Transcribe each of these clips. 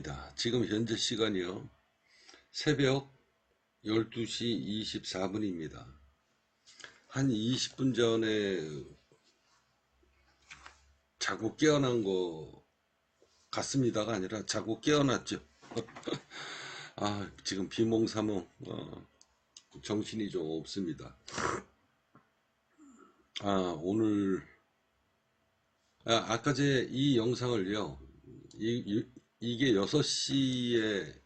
반갑습니다. 지금 현재 시간이요. 새벽 12시 24분입니다. 한 20분 전에 자고 깨어난 거 같습니다가 아니라 자고 깨어났죠. 지금 비몽사몽, 정신이 좀 없습니다. 오늘, 아까 제 이 영상을요. 이게 6시에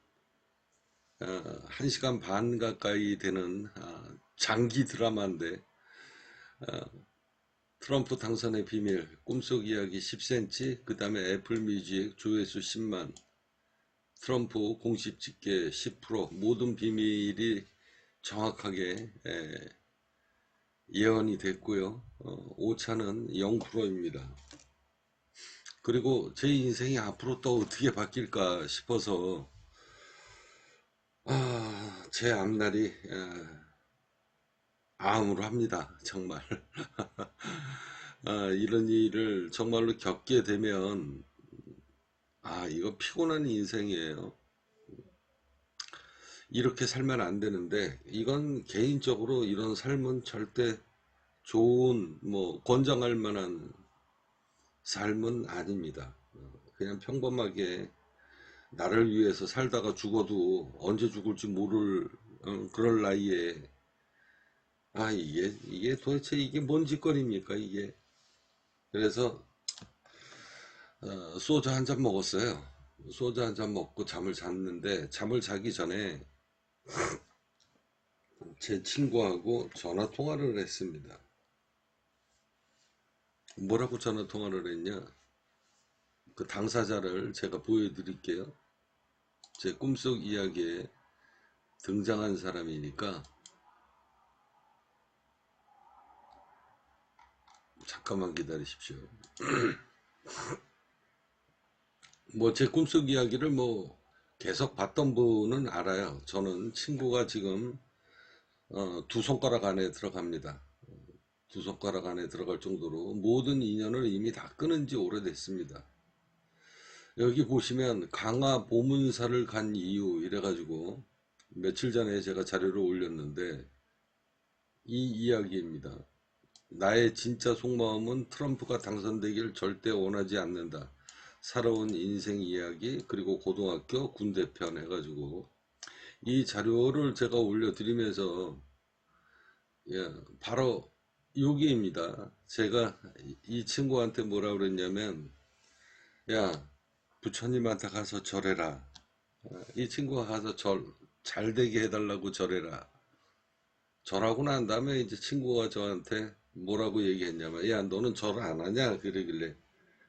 1시간 반 가까이 되는 장기 드라마인데 트럼프 당선의 비밀, 꿈속 이야기 10cm, 그 다음에 애플 뮤직 조회수 10만, 트럼프 공식 집계 10%, 모든 비밀이 정확하게 예언이 됐고요. 오차는 0%입니다. 그리고 제 인생이 앞으로 또 어떻게 바뀔까 싶어서 제 앞날이 암울합니다. 정말. 이런 일을 정말로 겪게 되면 이거 피곤한 인생이에요. 이렇게 살면 안 되는데 이건 개인적으로 이런 삶은 절대 좋은 권장할 만한 삶은 아닙니다. 그냥 평범하게 나를 위해서 살다가 죽어도 언제 죽을지 모를 그럴 나이에 이게 도대체 이게 뭔 짓거리입니까 이게. 그래서 소주 한 잔 먹었어요. 소주 한 잔 먹고 잠을 잤는데 잠을 자기 전에 제 친구하고 전화 통화를 했습니다. 뭐라고 전화 통화를 했냐? 그 당사자를 제가 보여드릴게요. 제 꿈속 이야기에 등장한 사람이니까 잠깐만 기다리십시오. 제 꿈속 이야기를 계속 봤던 분은 알아요. 저는 친구가 지금 두 손가락 안에 들어갑니다. 두 손가락 안에 들어갈 정도로 모든 인연을 이미 다 끊은 지 오래됐습니다. 여기 보시면 강화 보문사를 간 이유 이래가지고 며칠 전에 제가 자료를 올렸는데 이 이야기입니다. 나의 진짜 속마음은 트럼프가 당선되길 절대 원하지 않는다. 살아온 인생 이야기 그리고 고등학교 군대편 해가지고 이 자료를 제가 올려드리면서 바로 여기입니다. 제가 이 친구한테 뭐라 그랬냐면 야 부처님한테 가서 절해라. 이 친구가 가서 잘 되게 해달라고 절해라. 절하고 난 다음에 이제 친구가 저한테 뭐라고 얘기했냐면 야 너는 절 안 하냐 그러길래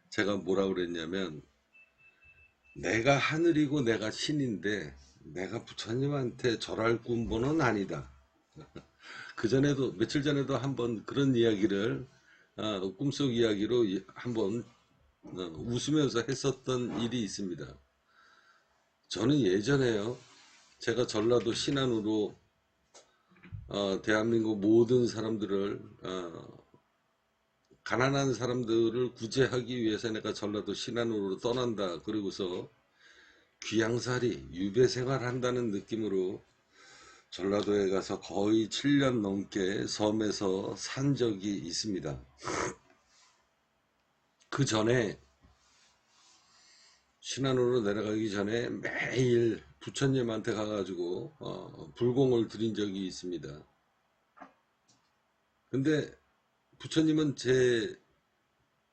제가 뭐라 그랬냐면 내가 하늘이고 내가 신인데 내가 부처님한테 절할 군번은 아니다. 그전에도 며칠 전에도 한번 그런 이야기를 꿈속 이야기로 한번 웃으면서 했었던 일이 있습니다. 저는 예전에요. 제가 전라도 신안으로 대한민국 모든 사람들을 가난한 사람들을 구제하기 위해서 내가 전라도 신안으로 떠난다. 그러고서 귀양살이 유배생활 한다는 느낌으로 전라도에 가서 거의 7년 넘게 섬에서 산 적이 있습니다. 그 전에 신안으로 내려가기 전에 매일 부처님한테 가가지고 불공을 드린 적이 있습니다. 근데 부처님은 제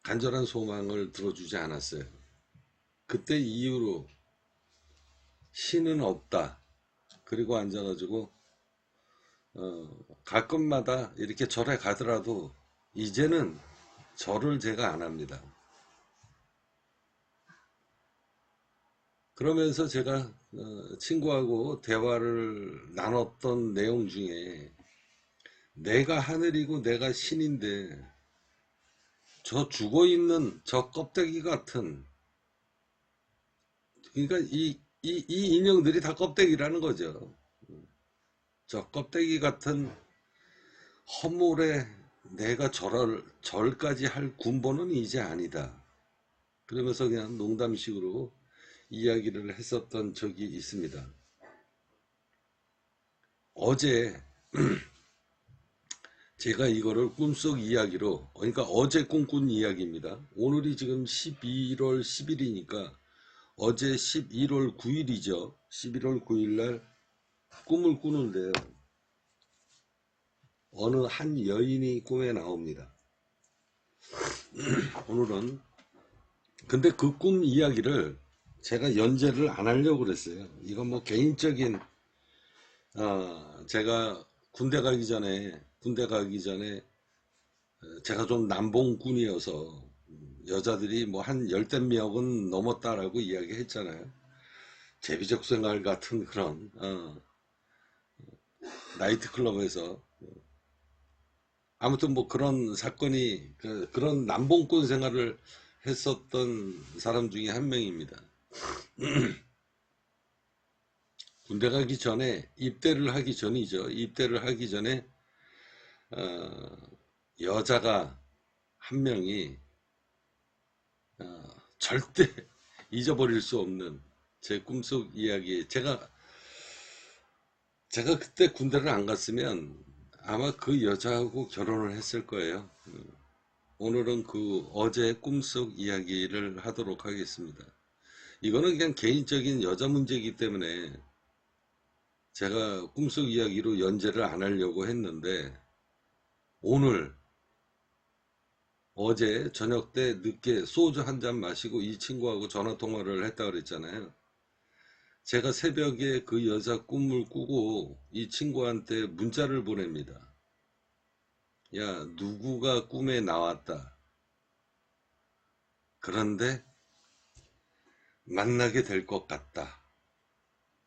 간절한 소망을 들어주지 않았어요. 그때 이후로 신은 없다. 그리고 앉아가지고 가끔마다 이렇게 절에 가더라도 이제는 절을 제가 안 합니다. 그러면서 제가 친구하고 대화를 나눴던 내용 중에 내가 하늘이고 내가 신인데 저 죽어있는 저 껍데기 같은 그러니까 이 인형들이 다 껍데기라는 거죠. 저 껍데기 같은 허물에 내가 절까지 할 군번은 이제 아니다. 그러면서 그냥 농담식으로 이야기를 했었던 적이 있습니다. 어제 제가 이거를 꿈속 이야기로, 그러니까 어제 꿈꾼 이야기입니다. 오늘이 지금 11월 10일이니까 어제 11월 9일이죠. 11월 9일 날 꿈을 꾸는데요. 어느 한 여인이 꿈에 나옵니다. 오늘은 근데 그 꿈 이야기를 제가 연재를 안 하려고 그랬어요. 이건 뭐 개인적인 제가 군대 가기 전에 제가 좀 남봉꾼이어서 여자들이 뭐 한 열댓 명은 넘었다라고 이야기했잖아요. 제비적 생활 같은 그런 나이트클럽에서 아무튼 뭐 그런 사건이 그런 남봉꾼 생활을 했었던 사람 중에 한 명입니다. 군대 가기 전에 입대를 하기 전이죠. 입대를 하기 전에 어, 여자가 한 명이 절대 잊어버릴 수 없는 제 꿈속 이야기. 제가 그때 군대를 안 갔으면 아마 그 여자하고 결혼을 했을 거예요. 오늘은 그 어제 꿈속 이야기를 하도록 하겠습니다. 이거는 그냥 개인적인 여자 문제이기 때문에 제가 꿈속 이야기로 연재를 안 하려고 했는데 오늘 어제 저녁 때 늦게 소주 한 잔 마시고 이 친구하고 전화 통화를 했다 그랬잖아요. 제가 새벽에 그 여자 꿈을 꾸고 이 친구한테 문자를 보냅니다. 야, 누구가 꿈에 나왔다. 그런데 만나게 될 것 같다.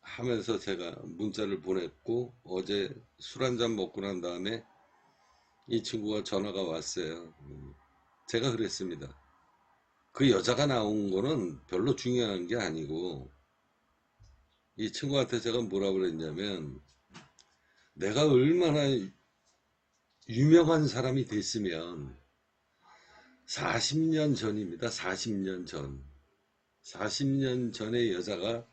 하면서 제가 문자를 보냈고 어제 술 한 잔 먹고 난 다음에 이 친구가 전화가 왔어요. 제가 그랬습니다. 그 여자가 나온 거는 별로 중요한 게 아니고 이 친구한테 제가 뭐라고 그랬냐면 내가 얼마나 유명한 사람이 됐으면 40년 전입니다. 40년 전. 40년 전의 여자가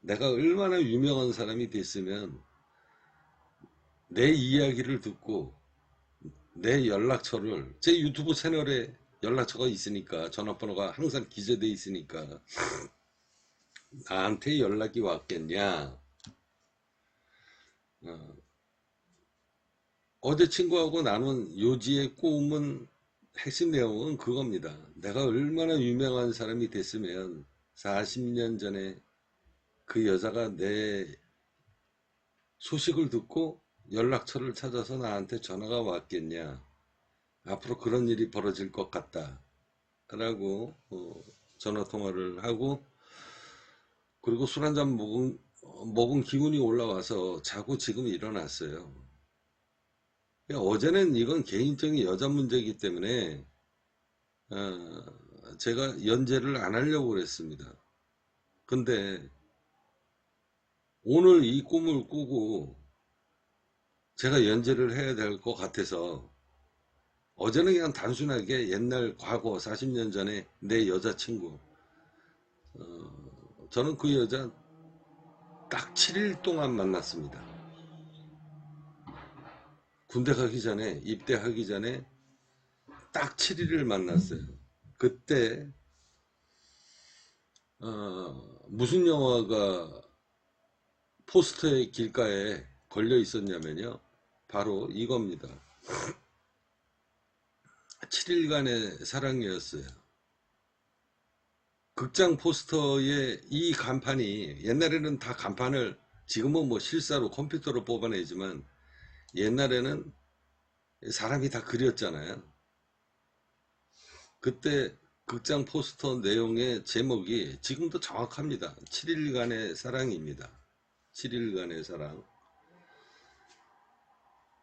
내가 얼마나 유명한 사람이 됐으면 내 이야기를 듣고 내 연락처를 제 유튜브 채널에 연락처가 있으니까 전화번호가 항상 기재되어 있으니까 나한테 연락이 왔겠냐. 어제 친구하고 나눈 요지의 꿈은 핵심 내용은 그겁니다. 내가 얼마나 유명한 사람이 됐으면 40년 전에 그 여자가 내 소식을 듣고 연락처를 찾아서 나한테 전화가 왔겠냐. 앞으로 그런 일이 벌어질 것 같다. 라고 전화 통화를 하고 그리고 술 한 잔 먹은 기운이 올라와서 자고 지금 일어났어요. 어제는 이건 개인적인 여자 문제이기 때문에 제가 연재를 안 하려고 그랬습니다. 근데 오늘 이 꿈을 꾸고 제가 연재를 해야 될 것 같아서 어제는 그냥 단순하게 옛날 과거 40년 전에 내 여자친구 저는 그 여자 딱 7일 동안 만났습니다. 군대 가기 전에 입대하기 전에 딱 7일을 만났어요. 그때 무슨 영화가 포스터의 길가에 걸려 있었냐면요. 바로 이겁니다. 7일간의 사랑이었어요. 극장 포스터에 이 간판이 옛날에는 다 간판을 지금은 뭐 실사로 컴퓨터로 뽑아내지만 옛날에는 사람이 다 그렸잖아요. 그때 극장 포스터 내용의 제목이 지금도 정확합니다. 7일간의 사랑입니다. 7일간의 사랑.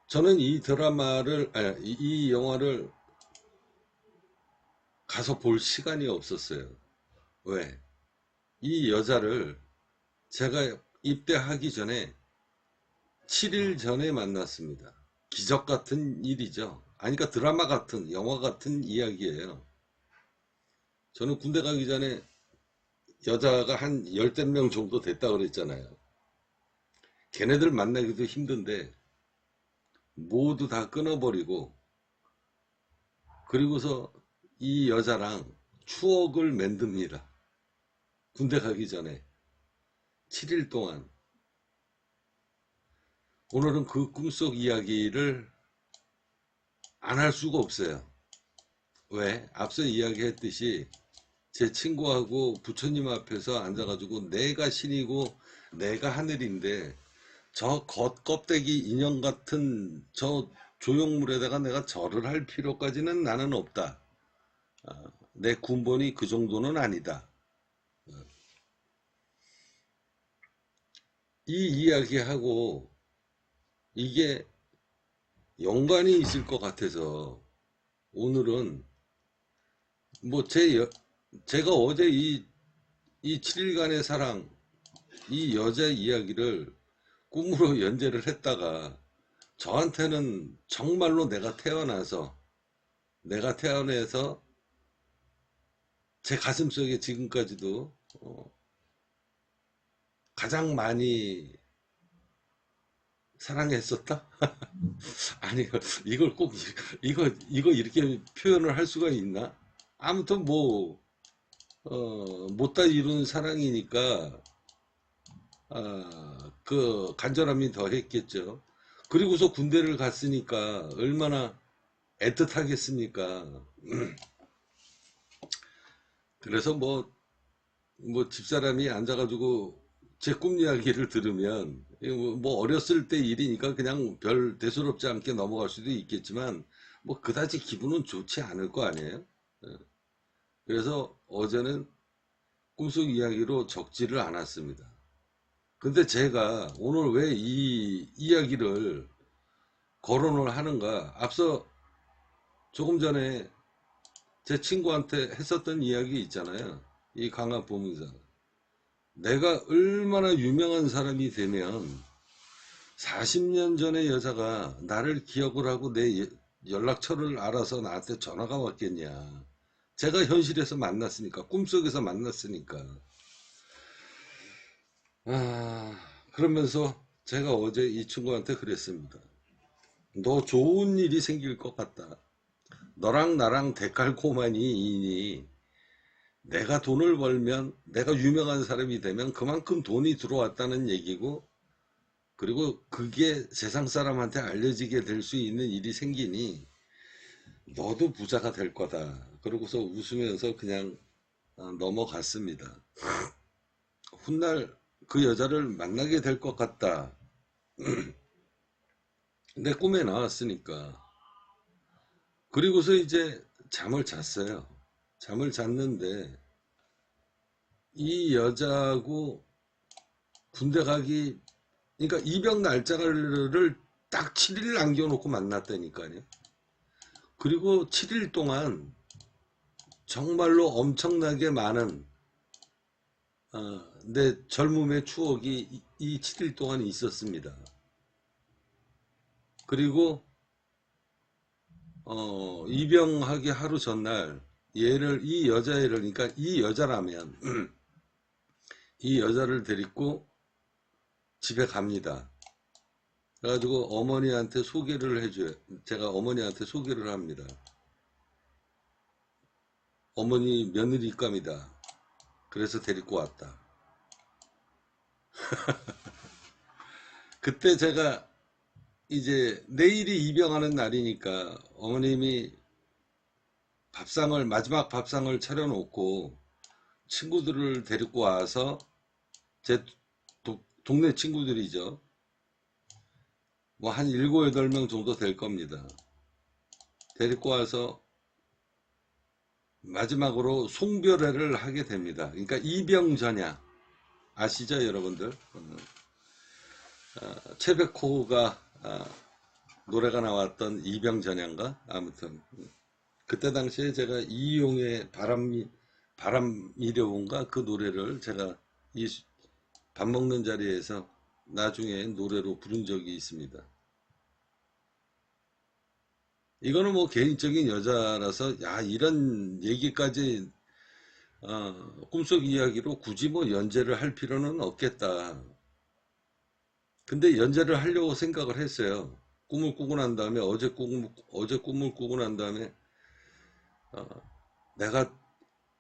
저는 이 드라마를, 이 영화를 가서 볼 시간이 없었어요. 왜? 이 여자를 제가 입대하기 전에 7일 전에 만났습니다. 기적 같은 일이죠. 아니, 그러니까 드라마 같은, 영화 같은 이야기예요. 저는 군대 가기 전에 여자가 한 열댓 명 정도 됐다 그랬잖아요. 걔네들 만나기도 힘든데 모두 다 끊어버리고, 그리고서 이 여자랑 추억을 만듭니다. 군대 가기 전에 7일 동안. 오늘은 그 꿈속 이야기를 안 할 수가 없어요. 왜? 앞서 이야기했듯이 제 친구하고 부처님 앞에서 앉아가지고 내가 신이고 내가 하늘인데 저 겉껍데기 인형 같은 저 조형물에다가 내가 절을 할 필요까지는 나는 없다. 내 군번이 그 정도는 아니다. 이 이야기하고 이게 연관이 있을 것 같아서 오늘은 뭐 제가 어제 이 7일간의 사랑, 이 여자 이야기를 꿈으로 연재를 했다가 저한테는 정말로 내가 태어나서 제 가슴속에 지금까지도 가장 많이 사랑했었다? 아니, 이걸 꼭 이거 이렇게 표현을 할 수가 있나? 아무튼 뭐 못다 이룬 사랑이니까 그 간절함이 더 했겠죠. 그리고서 군대를 갔으니까 얼마나 애틋하겠습니까? 그래서 뭐 집사람이 앉아가지고 제 꿈 이야기를 들으면 이거 뭐 어렸을 때 일이니까 그냥 별 대수롭지 않게 넘어갈 수도 있겠지만 뭐 그다지 기분은 좋지 않을 거 아니에요. 그래서 어제는 꿈속 이야기로 적지를 않았습니다. 근데 제가 오늘 왜 이 이야기를 거론을 하는가? 앞서 조금 전에 제 친구한테 했었던 이야기 있잖아요. 이 강한 보문사. 내가 얼마나 유명한 사람이 되면 40년 전의 여자가 나를 기억을 하고 내 연락처를 알아서 나한테 전화가 왔겠냐. 제가 현실에서 만났으니까, 꿈속에서 만났으니까. 그러면서 제가 어제 이 친구한테 그랬습니다. 너 좋은 일이 생길 것 같다. 너랑 나랑 데칼코마니이니 내가 돈을 벌면, 내가 유명한 사람이 되면 그만큼 돈이 들어왔다는 얘기고, 그리고 그게 세상 사람한테 알려지게 될 수 있는 일이 생기니 너도 부자가 될 거다. 그러고서 웃으면서 그냥 넘어갔습니다. 훗날 그 여자를 만나게 될 것 같다. 내 꿈에 나왔으니까. 그리고서 이제 잠을 잤어요. 잠을 잤는데 이 여자하고 군대 가기, 그러니까 입영 날짜를 딱 7일 남겨놓고 만났다니까요. 그리고 7일 동안 정말로 엄청나게 많은 내 젊음의 추억이 이 7일 동안 있었습니다. 그리고 입영하기 하루 전날 이 여자애를, 그러니까 이 여자라면 이 여자를 데리고 집에 갑니다. 그래가지고 어머니한테 소개를 해줘요. 제가 어머니한테 소개를 합니다. 어머니 며느리감이다. 그래서 데리고 왔다. 그때 제가 이제 내일이 입영하는 날이니까 어머님이 마지막 밥상을 차려놓고 친구들을 데리고 와서 제 동네 친구들이죠. 뭐 한 7, 8명 정도 될 겁니다. 데리고 와서 마지막으로 송별회를 하게 됩니다. 그러니까 이병전야 아시죠, 여러분들? 최백호가 노래가 나왔던 이병전야인가? 아무튼 그때 당시에 제가 이용의 바람미려온가 그 노래를 제가 이 밥 먹는 자리에서 나중에 노래로 부른 적이 있습니다. 이거는 뭐 개인적인 여자라서 야 이런 얘기까지 꿈속 이야기로 굳이 뭐 연재를 할 필요는 없겠다. 근데 연재를 하려고 생각을 했어요. 꿈을 꾸고 난 다음에 어제 꿈을 꾸고 난 다음에 어, 내가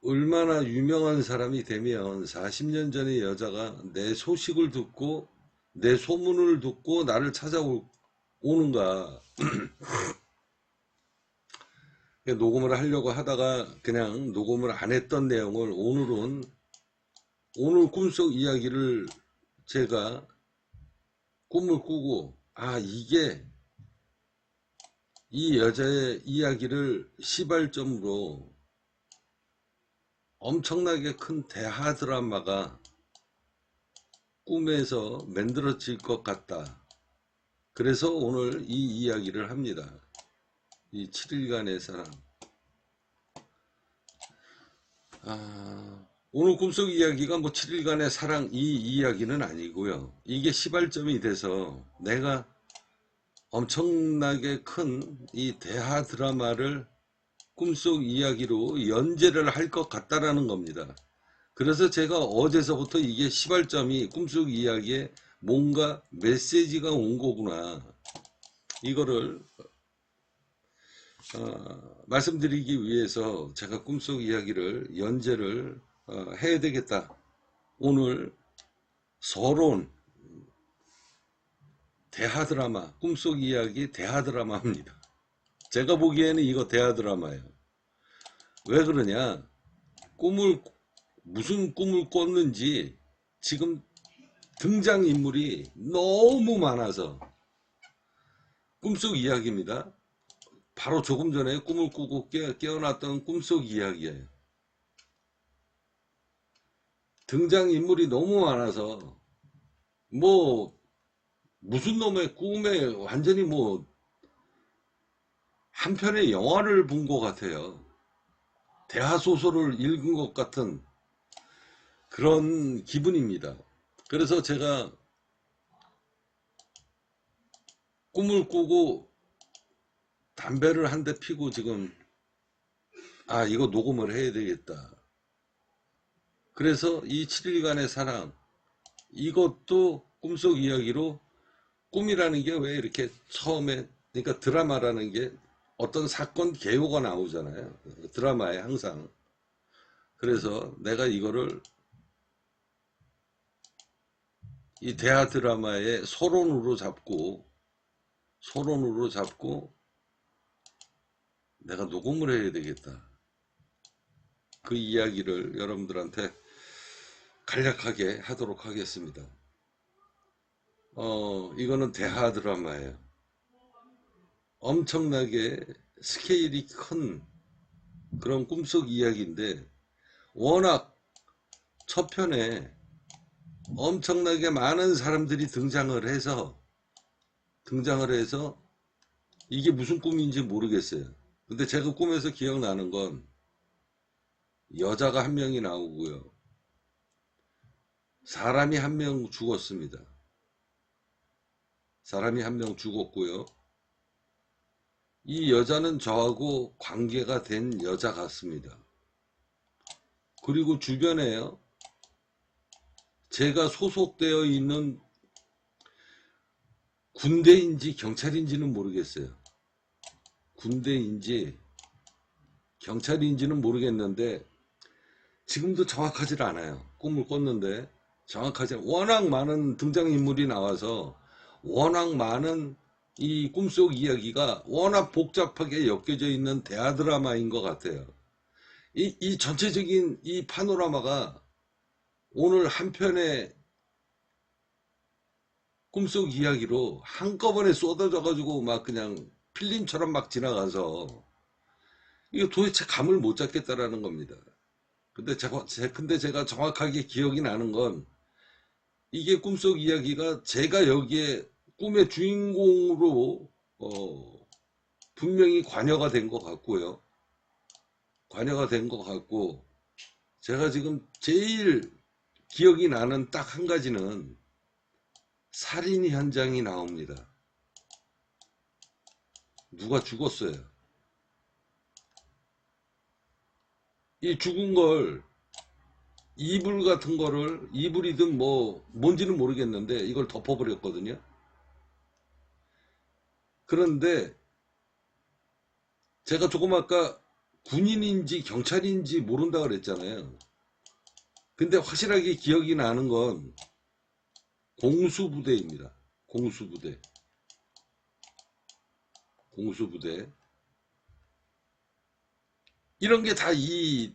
얼마나 유명한 사람이 되면 40년 전의 여자가 내 소식을 듣고 내 소문을 듣고 나를 찾아오는가. 녹음을 하려고 하다가 그냥 녹음을 안 했던 내용을 오늘 꿈속 이야기를 제가 꿈을 꾸고 이게 이 여자의 이야기를 시발점으로 엄청나게 큰 대하 드라마가 꿈에서 만들어질 것 같다. 그래서 오늘 이 이야기를 합니다. 이 7일간의 사랑. 오늘 꿈속 이야기가 뭐 7일간의 사랑 이 이야기는 아니고요. 이게 시발점이 돼서 내가 엄청나게 큰 이 대하 드라마를 꿈속 이야기로 연재를 할 것 같다라는 겁니다. 그래서 제가 어제서부터 이게 시발점이 꿈속 이야기에 뭔가 메시지가 온 거구나. 이거를 말씀드리기 위해서 제가 꿈속 이야기를 연재를 해야 되겠다. 오늘 서론 대하드라마 꿈속 이야기 대하드라마입니다. 제가 보기에는 이거 대하드라마예요. 왜 그러냐, 무슨 꿈을 꿨는지 지금 등장인물이 너무 많아서 꿈속 이야기입니다. 바로 조금 전에 꿈을 꾸고 깨어났던 꿈속 이야기예요. 등장인물이 너무 많아서 뭐 무슨 놈의 꿈에 완전히 뭐 한 편의 영화를 본 것 같아요. 대하소설을 읽은 것 같은 그런 기분입니다. 그래서 제가 꿈을 꾸고 담배를 한 대 피고 지금 이거 녹음을 해야 되겠다. 그래서 이 7일간의 사랑 이것도 꿈속 이야기로, 꿈이라는 게 왜 이렇게 처음에, 그러니까 드라마라는 게 어떤 사건 개요가 나오잖아요. 드라마에 항상. 그래서 내가 이거를 이 대하 드라마의 소론으로 잡고 내가 녹음을 해야 되겠다. 그 이야기를 여러분들한테 간략하게 하도록 하겠습니다. 이거는 대하 드라마예요. 엄청나게 스케일이 큰 그런 꿈속 이야기인데, 워낙 첫 편에 엄청나게 많은 사람들이 등장을 해서 이게 무슨 꿈인지 모르겠어요. 근데 제가 꿈에서 기억나는 건 여자가 한 명이 나오고요. 사람이 한 명 죽었습니다. 사람이 한 명 죽었고요. 이 여자는 저하고 관계가 된 여자 같습니다. 그리고 주변에요, 제가 소속되어 있는 군대인지 경찰인지는 모르겠어요. 군대인지 경찰인지는 모르겠는데 지금도 정확하지 않아요. 꿈을 꿨는데 정확하지 않아요. 워낙 많은 등장인물이 나와서 워낙 많은 이 꿈속 이야기가 워낙 복잡하게 엮여져 있는 대하 드라마인 것 같아요. 이 전체적인 이 파노라마가 오늘 한 편의 꿈속 이야기로 한꺼번에 쏟아져 가지고 막 그냥 필름처럼 막 지나가서 이거 도대체 감을 못 잡겠다라는 겁니다. 근데 제가 정확하게 기억이 나는 건 이게 꿈속 이야기가 제가 여기에 꿈의 주인공으로 분명히 관여가 된 것 같고요. 관여가 된 것 같고, 제가 지금 제일 기억이 나는 딱 한 가지는 살인 현장이 나옵니다. 누가 죽었어요. 이 죽은 걸 이불 같은 거를, 이불이든 뭐 뭔지는 모르겠는데 이걸 덮어버렸거든요. 그런데 제가 조금 아까 군인인지 경찰인지 모른다 그랬잖아요. 근데 확실하게 기억이 나는 건 공수부대입니다. 공수부대. 공수부대. 이런 게 다 이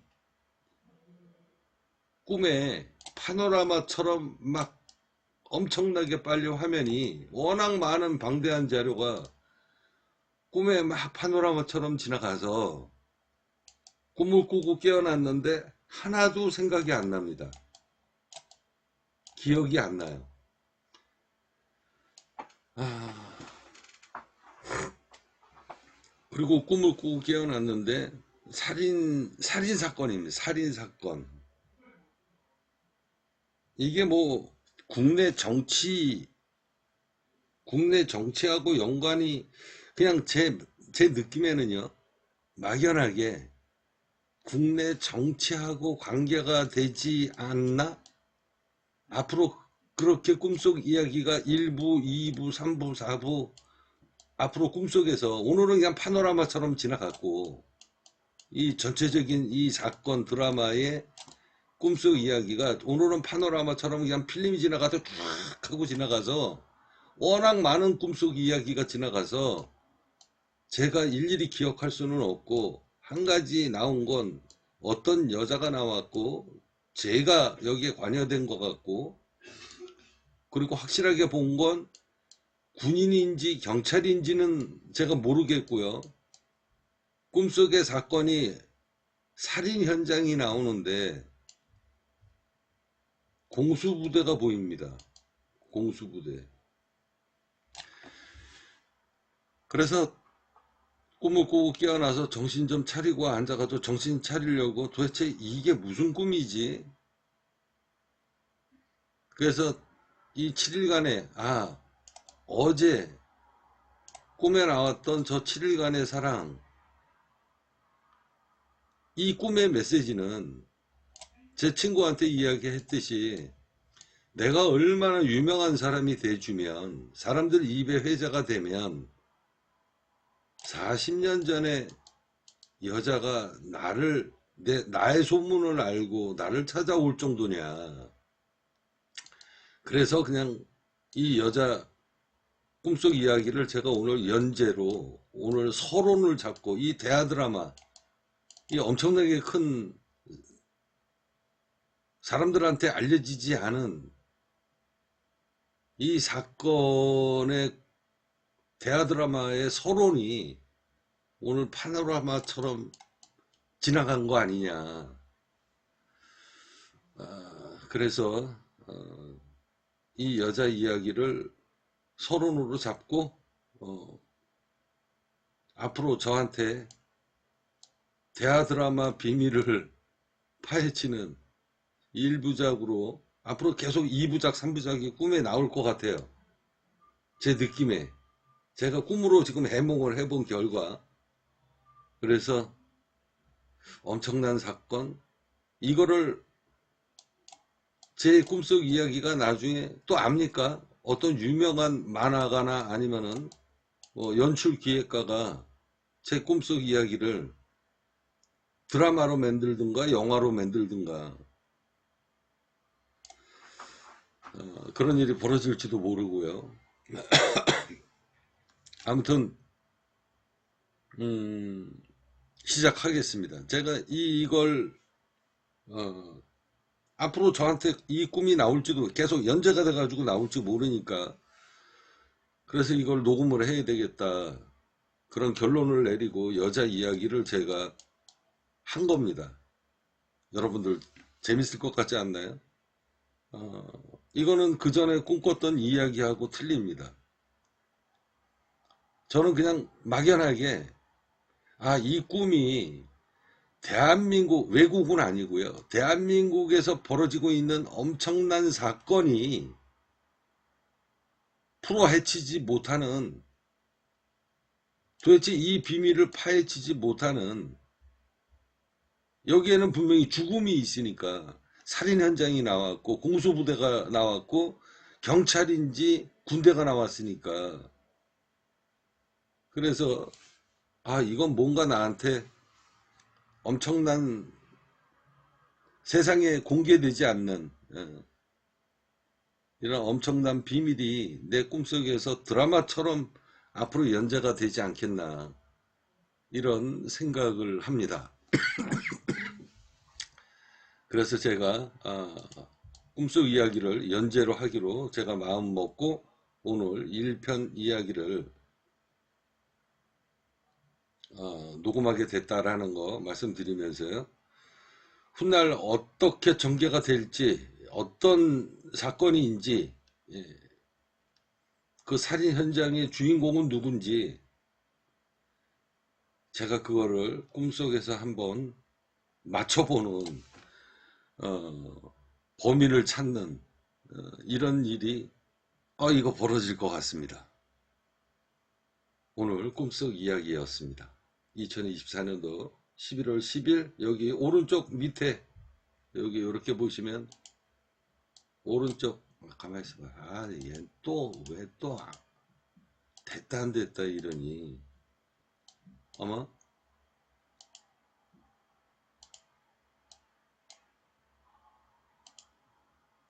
꿈에 파노라마처럼 막 엄청나게 빨리 화면이 워낙 많은 방대한 자료가 꿈에 막 파노라마처럼 지나가서 꿈을 꾸고 깨어났는데 하나도 생각이 안 납니다. 기억이 안 나요. 아, 그리고 꿈을 꾸고 깨어났는데 살인 사건입니다. 살인 사건. 이게 뭐 국내 정치 국내 정치하고 연관이 그냥 제 느낌에는요. 막연하게 국내 정치하고 관계가 되지 않나? 앞으로 그렇게 꿈속 이야기가 1부, 2부, 3부, 4부 앞으로 꿈속에서 오늘은 그냥 파노라마처럼 지나갔고 이 전체적인 이 사건 드라마의 꿈속 이야기가 오늘은 파노라마처럼 그냥 필름이 지나가서 쭉 하고 지나가서 워낙 많은 꿈속 이야기가 지나가서 제가 일일이 기억할 수는 없고 한 가지 나온 건 어떤 여자가 나왔고 제가 여기에 관여된 것 같고 그리고 확실하게 본 건 군인인지 경찰인지는 제가 모르겠고요. 꿈속의 사건이 살인 현장이 나오는데 공수부대가 보입니다. 공수부대. 그래서 꿈을 꾸고 깨어나서 정신 좀 차리고 앉아가지고 정신 차리려고 도대체 이게 무슨 꿈이지? 그래서 이 7일간의 어제 꿈에 나왔던 저 7일간의 사랑 이 꿈의 메시지는 제 친구한테 이야기했듯이 내가 얼마나 유명한 사람이 돼주면 사람들 입에 회자가 되면 40년 전에 여자가 나의 소문을 알고 나를 찾아올 정도냐. 그래서 그냥 이 여자 꿈속 이야기를 제가 오늘 연재로 오늘 서론을 잡고 이 대하 드라마 이 엄청나게 큰 사람들한테 알려지지 않은 이 사건의 대하 드라마의 서론이 오늘 파노라마처럼 지나간 거 아니냐. 그래서 이 여자 이야기를 서론으로 잡고 앞으로 저한테 대하 드라마 비밀을 파헤치는 1부작으로 앞으로 계속 2부작, 3부작이 꿈에 나올 것 같아요. 제 느낌에. 제가 꿈으로 지금 해몽을 해본 결과. 그래서 엄청난 사건. 이거를 제 꿈속 이야기가 나중에 또 압니까? 어떤 유명한 만화가나 아니면은 연출 기획가가 제 꿈속 이야기를 드라마로 만들든가 영화로 만들든가 그런 일이 벌어질지도 모르고요. 아무튼 시작하겠습니다. 제가 이걸 앞으로 저한테 이 꿈이 나올지도 계속 연재가 돼가지고 나올지 모르니까 그래서 이걸 녹음을 해야 되겠다 그런 결론을 내리고 여자 이야기를 제가 한 겁니다. 여러분들 재밌을 것 같지 않나요? 이거는 그 전에 꿈꿨던 이야기하고 틀립니다. 저는 그냥 막연하게 이 꿈이 대한민국 외국은 아니고요. 대한민국에서 벌어지고 있는 엄청난 사건이 풀어헤치지 못하는 도대체 이 비밀을 파헤치지 못하는 여기에는 분명히 죽음이 있으니까 살인 현장이 나왔고 공수부대가 나왔고 경찰인지 군대가 나왔으니까, 그래서 이건 뭔가 나한테 엄청난, 세상에 공개되지 않는 이런 엄청난 비밀이 내 꿈속에서 드라마처럼 앞으로 연재가 되지 않겠나, 이런 생각을 합니다. 그래서 제가 꿈속 이야기를 연재로 하기로 제가 마음 먹고 오늘 1편 이야기를 녹음하게 됐다라는 거 말씀드리면서요. 훗날 어떻게 전개가 될지, 어떤 사건인지, 그 살인 현장의 주인공은 누군지 제가 그거를 꿈속에서 한번 맞춰보는, 범인을 찾는 이런 일이 이거 벌어질 것 같습니다. 오늘 꿈속 이야기였습니다. 2024년도 11월 10일 여기 오른쪽 밑에 여기 이렇게 보시면 오른쪽, 가만히 있어봐. 얘 또 왜 또 됐다 안 됐다 이러니. 어머,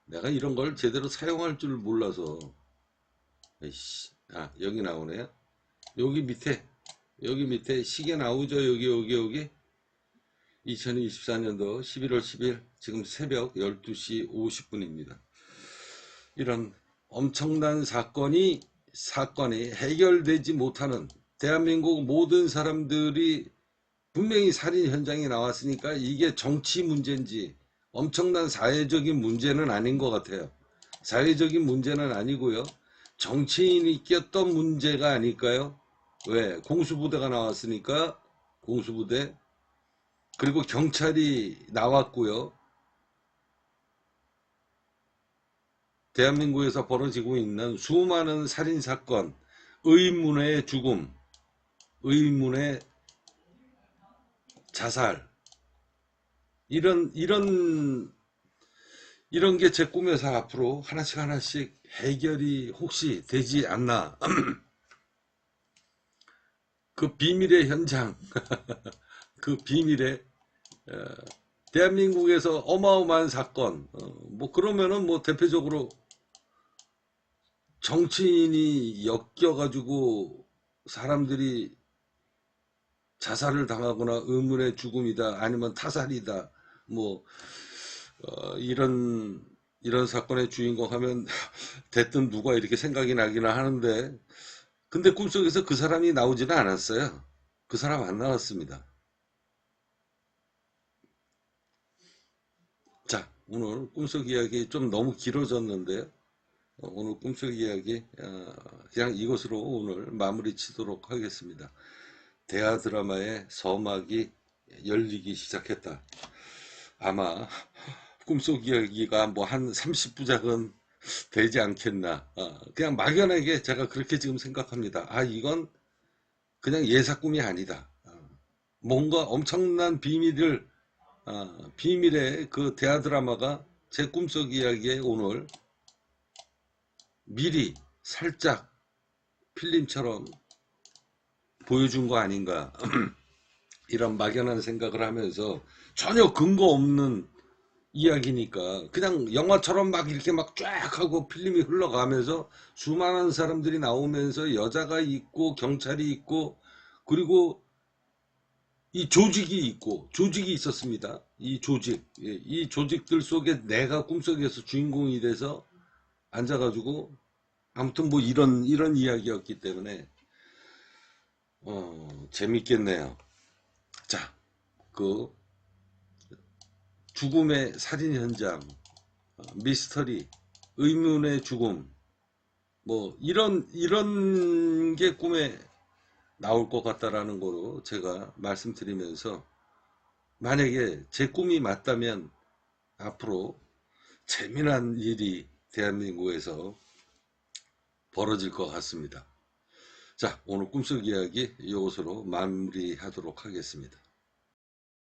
내가 이런 걸 제대로 사용할 줄 몰라서. 에이씨, 여기 나오네요. 여기 밑에 시계 나오죠. 여기 2024년도 11월 10일 지금 새벽 12시 50분입니다. 이런 엄청난 사건이 해결되지 못하는, 대한민국 모든 사람들이 분명히 살인 현장에 나왔으니까 이게 정치 문제인지 엄청난 사회적인 문제는 아닌 것 같아요. 사회적인 문제는 아니고요. 정치인이 꼈던 문제가 아닐까요? 왜? 공수부대가 나왔으니까, 공수부대, 그리고 경찰이 나왔고요. 대한민국에서 벌어지고 있는 수많은 살인사건, 의문의 죽음, 의문의 자살, 이런 게 제 꿈에서 앞으로 하나씩 해결이 혹시 되지 않나. 그 비밀의 현장, 그 비밀의, 대한민국에서 어마어마한 사건, 뭐 그러면은 뭐 대표적으로 정치인이 엮여가지고 사람들이 자살을 당하거나 의문의 죽음이다, 아니면 타살이다, 뭐 이런 사건의 주인공 하면 대뜸 누가 이렇게 생각이 나기는 하는데, 근데 꿈속에서 그 사람이 나오지는 않았어요. 그 사람 안 나왔습니다. 자, 오늘 꿈속 이야기 좀 너무 길어졌는데요. 오늘 꿈속 이야기 그냥 이것으로 오늘 마무리 치도록 하겠습니다. 대하 드라마의 서막이 열리기 시작했다. 아마 꿈속 이야기가 뭐 한 30부작은 되지 않겠나. 그냥 막연하게 제가 그렇게 지금 생각합니다. 이건 그냥 예사꿈이 아니다. 뭔가 엄청난 비밀의 그 대하 드라마가 제 꿈속 이야기에 오늘 미리 살짝 필름처럼 보여준 거 아닌가. 이런 막연한 생각을 하면서, 전혀 근거 없는 이야기니까 그냥 영화처럼 막 이렇게 막 쫙 하고 필름이 흘러가면서 수많은 사람들이 나오면서 여자가 있고 경찰이 있고, 그리고 이 조직이 있었습니다. 이 조직들 속에 내가 꿈속에서 주인공이 돼서 앉아가지고, 아무튼 뭐 이런 이야기였기 때문에 재밌겠네요. 자, 그 죽음의 살인 현장, 미스터리, 의문의 죽음, 뭐 이런 게 꿈에 나올 것 같다라는 거로 제가 말씀드리면서, 만약에 제 꿈이 맞다면 앞으로 재미난 일이 대한민국에서 벌어질 것 같습니다. 자, 오늘 꿈속 이야기 이것으로 마무리하도록 하겠습니다.